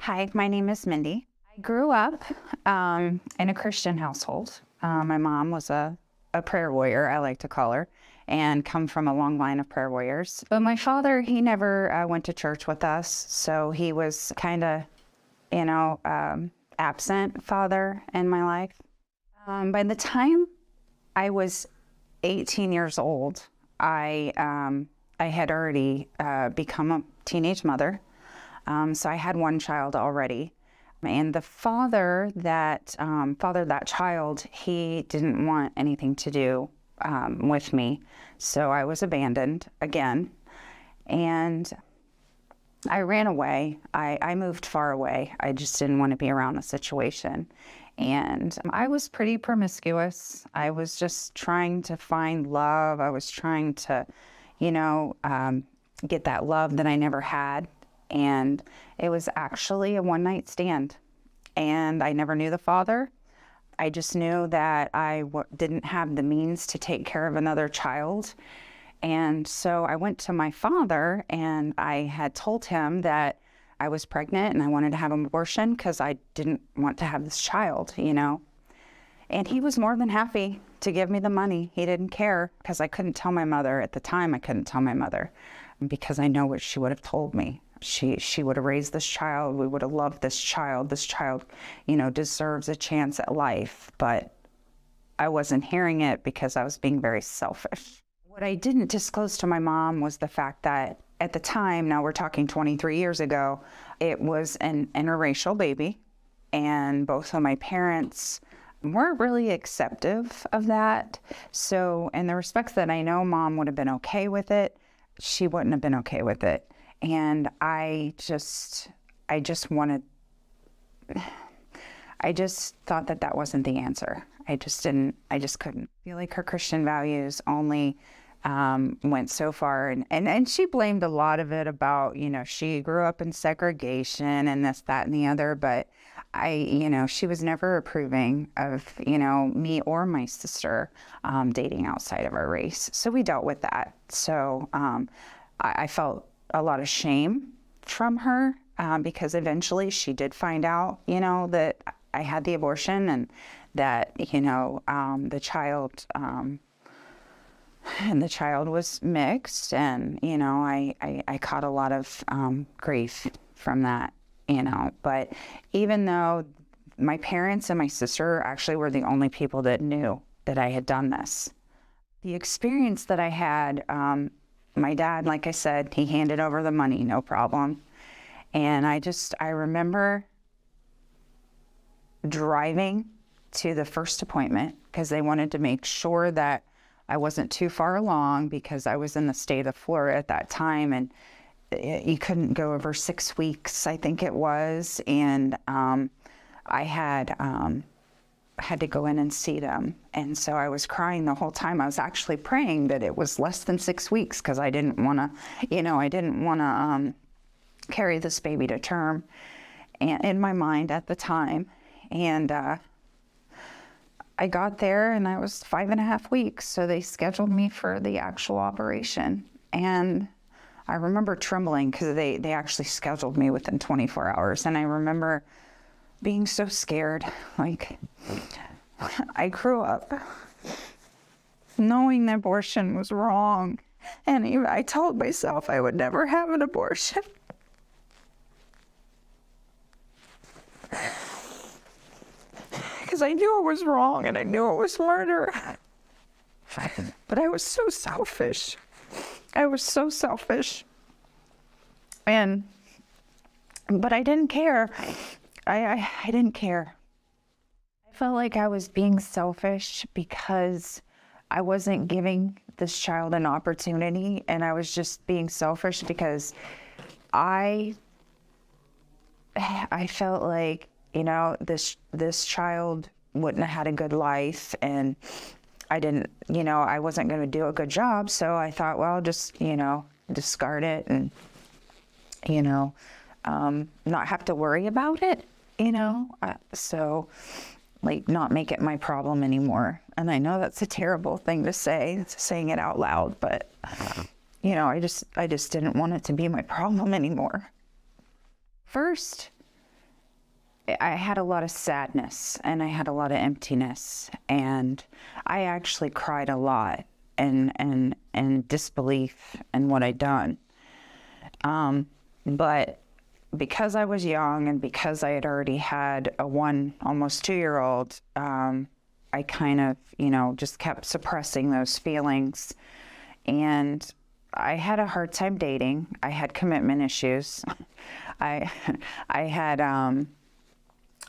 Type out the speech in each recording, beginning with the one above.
Hi, my name is Mendy. I grew up in a Christian household. My mom was a prayer warrior, I like to call her, and come from a long line of prayer warriors. But my father, he never went to church with us, so he was kind of, absent father in my life. By the time I was 18 years old, I had already become a teenage mother. So I had one child already. And the father that fathered that child, he didn't want anything to do with me. So I was abandoned again. And I ran away. I moved far away. I just didn't want to be around the situation. And I was pretty promiscuous. I was just trying to find love. I was trying to, get that love that I never had. And it was actually a one-night stand. And I never knew the father. I just knew that I didn't have the means to take care of another child. And so I went to my father and I had told him that I was pregnant and I wanted to have an abortion because I didn't want to have this child, And he was more than happy to give me the money. He didn't care because I couldn't tell my mother at the time. I couldn't tell my mother because I know what she would have told me. She would have raised this child. We would have loved this child. This child, deserves a chance at life. But I wasn't hearing it because I was being very selfish. What I didn't disclose to my mom was the fact that at the time, now we're talking 23 years ago, it was an interracial baby. And both of my parents weren't really acceptive of that. So in the respects that I know Mom would have been okay with it, she wouldn't have been okay with it. And I just thought that wasn't the answer. I just couldn't. I feel like her Christian values only went so far. And she blamed a lot of it about, she grew up in segregation and this, that, and the other. But she was never approving of, me or my sister dating outside of our race. So we dealt with that. So I felt a lot of shame from her because eventually she did find out, that I had the abortion and that, the child was mixed, and, I caught a lot of grief from that, But even though my parents and my sister actually were the only people that knew that I had done this, the experience that I had, my dad, like I said, he handed over the money, no problem. And I remember driving to the first appointment because they wanted to make sure that I wasn't too far along because I was in the state of Florida at that time and you couldn't go over 6 weeks, I think it was. And I had to go in and see them. And so I was crying the whole time. I was actually praying that it was less than 6 weeks because I didn't want to, carry this baby to term and in my mind at the time. And I got there and I was 5.5 weeks. So they scheduled me for the actual operation. And I remember trembling because they actually scheduled me within 24 hours. And I remember being so scared. Like, I grew up knowing that abortion was wrong. And I told myself I would never have an abortion. Because I knew it was wrong and I knew it was murder. But I was so selfish. I was so selfish. But I didn't care. I didn't care. I felt like I was being selfish because I wasn't giving this child an opportunity, and I was just being selfish because I felt like, this child wouldn't have had a good life, and I wasn't going to do a good job. So I thought, well, just, discard it and, not have to worry about it, so like not make it my problem anymore. And I know that's a terrible thing to say, saying it out loud, but I just didn't want it to be my problem anymore. First, I had a lot of sadness and I had a lot of emptiness, and I actually cried a lot and disbelief in what I'd done. But because I was young and because I had already had a almost 2-year-old, I kind of, just kept suppressing those feelings. And I had a hard time dating. I had commitment issues. I had,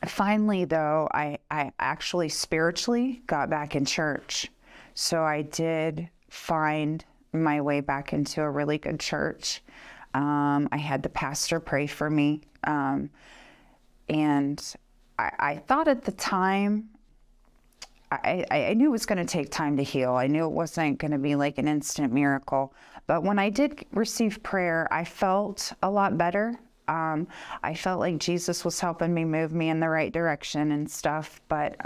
finally though, I actually spiritually got back in church. So I did find my way back into a really good church. I had the pastor pray for me. And I thought at the time, I knew it was going to take time to heal. I knew it wasn't going to be like an instant miracle. But when I did receive prayer, I felt a lot better. I felt like Jesus was helping me move me in the right direction and stuff. But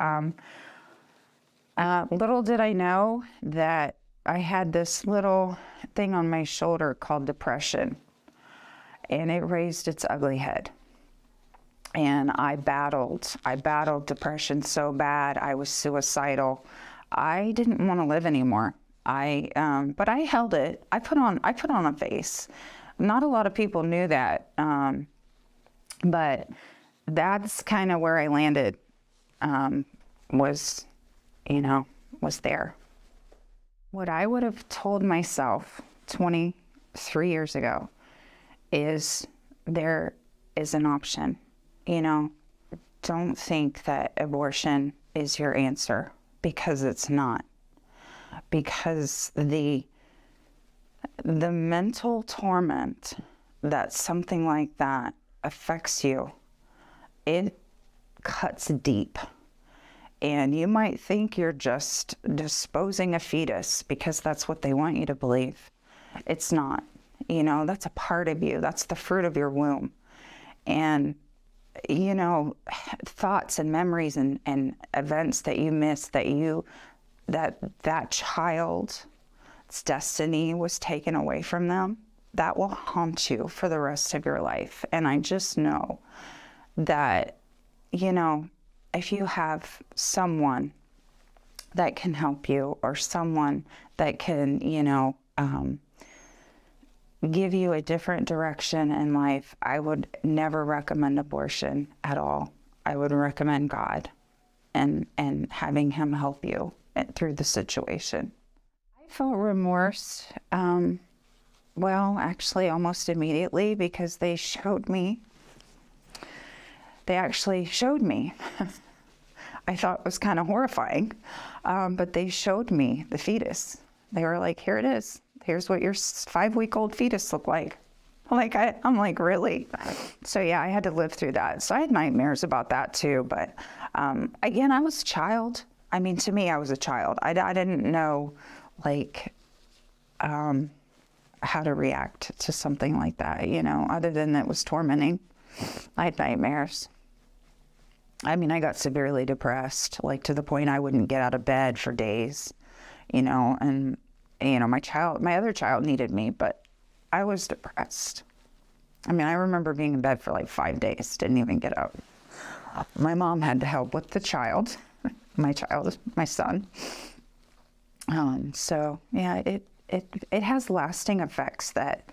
little did I know that I had this little thing on my shoulder called depression. And it raised its ugly head. And I battled depression so bad. I was suicidal. I didn't want to live anymore. But I held it. I put on a face. Not a lot of people knew that. But that's kind of where I landed, was there. What I would have told myself 23 years ago is there is an option. Don't think that abortion is your answer, because it's not. Because the mental torment that something like that affects you, it cuts deep. And you might think you're just disposing a fetus because that's what they want you to believe. It's not. That's a part of you. That's the fruit of your womb. And thoughts and memories and events that you miss, that child's destiny was taken away from them, that will haunt you for the rest of your life. And I just know that, if you have someone that can help you, or someone that can, give you a different direction in life, I would never recommend abortion at all. I would recommend God and having him help you through the situation. I felt remorse, actually almost immediately, because they actually showed me. I thought it was kind of horrifying, but they showed me the fetus. They were like, here it is. Here's what your 5-week-old fetus looked like. I'm like, really? So yeah, I had to live through that. So I had nightmares about that too. But again, I was a child. To me, I was a child. I didn't know how to react to something like that, other than it was tormenting. I had nightmares. I got severely depressed, to the point I wouldn't get out of bed for days, and my other child needed me, but I was depressed. I remember being in bed for 5 days, didn't even get up. My mom had to help with the child, my son. So yeah, it has lasting effects that,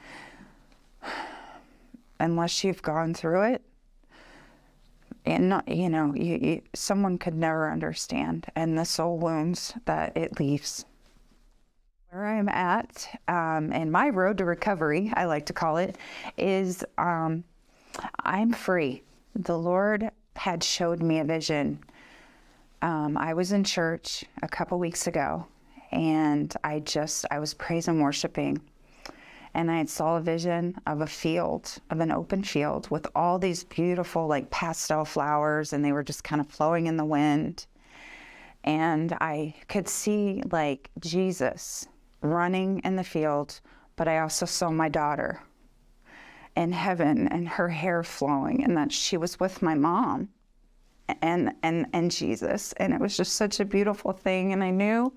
unless you've gone through it, and not, someone could never understand, and the soul wounds that it leaves. Where I'm at, and my road to recovery, I like to call it, is I'm free. The Lord had showed me a vision. I was in church a couple weeks ago, and I was praise and worshiping, and I saw a vision of an open field with all these beautiful pastel flowers, and they were just kind of flowing in the wind. And I could see Jesus running in the field, but I also saw my daughter in heaven and her hair flowing, and that she was with my mom and Jesus. And it was just such a beautiful thing. And I knew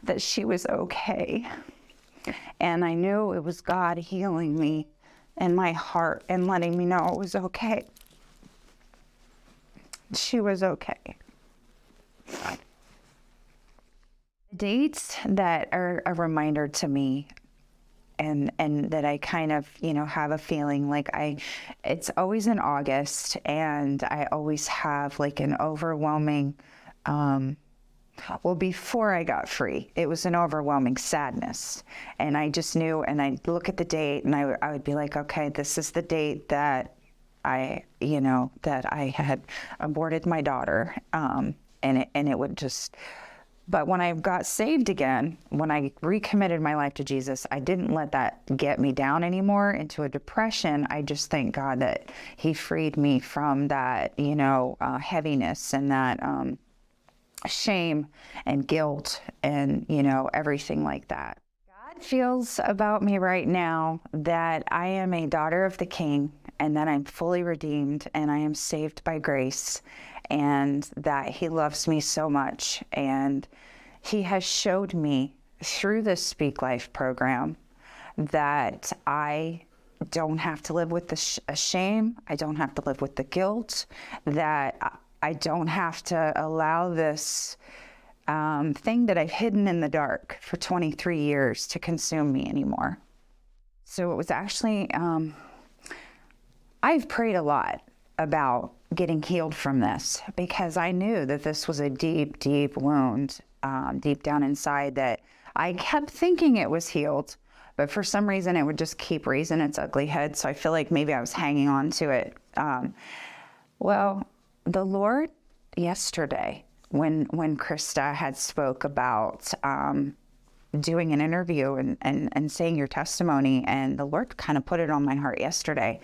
that she was okay. And I knew it was God healing me in my heart and letting me know it was okay. she was okay. Dates that are a reminder to me, and that I kind of, have a feeling like it's always in August, and I always have like an overwhelming, well, before I got free, it was an overwhelming sadness. And I just knew, and I'd look at the date and I would be like, okay, this is the date that that I had aborted my daughter. And it would just, but when I got saved again, when I recommitted my life to Jesus, I didn't let that get me down anymore into a depression. I just thank God that he freed me from that, heaviness and that, shame and guilt and, everything like that. God feels about me right now that I am a daughter of the King, and that I'm fully redeemed, and I am saved by grace, and that he loves me so much. And he has showed me through this Speak Life program that I don't have to live with the shame. I don't have to live with the guilt, that I don't have to allow this thing that I've hidden in the dark for 23 years to consume me anymore. So it was actually, I've prayed a lot about getting healed from this, because I knew that this was a deep, deep wound, deep down inside, that I kept thinking it was healed, but for some reason it would just keep raising its ugly head. So I feel like maybe I was hanging on to it. Well, the Lord yesterday, when Krista had spoke about doing an interview and saying your testimony, and the Lord kind of put it on my heart yesterday,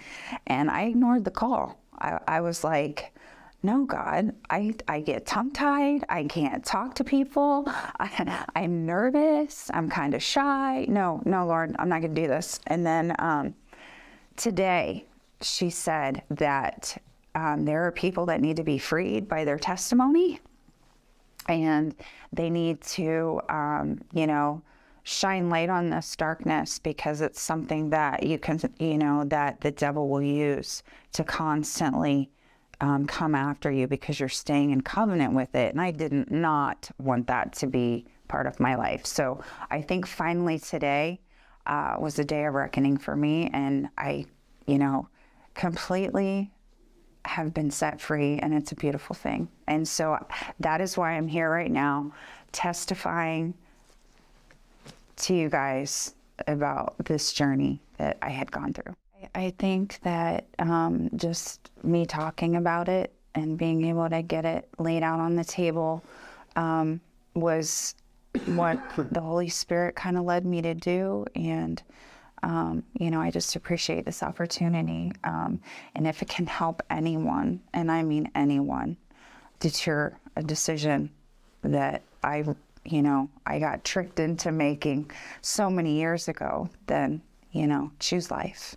and I ignored the call. I was like, no, God, I get tongue-tied. I can't talk to people. I'm nervous. I'm kind of shy. No, Lord, I'm not going to do this. And then today she said that there are people that need to be freed by their testimony, and they need to, shine light on this darkness, because it's something that you can, that the devil will use to constantly come after you, because you're staying in covenant with it. And I did not want that to be part of my life. So I think finally today was a day of reckoning for me, and I, completely have been set free, and it's a beautiful thing. And so that is why I'm here right now, testifying to you guys about this journey that I had gone through. I think that just me talking about it and being able to get it laid out on the table was what the Holy Spirit kind of led me to do. And I just appreciate this opportunity. And if it can help anyone, and I mean anyone, deter a decision that I got tricked into making so many years ago, then, choose life.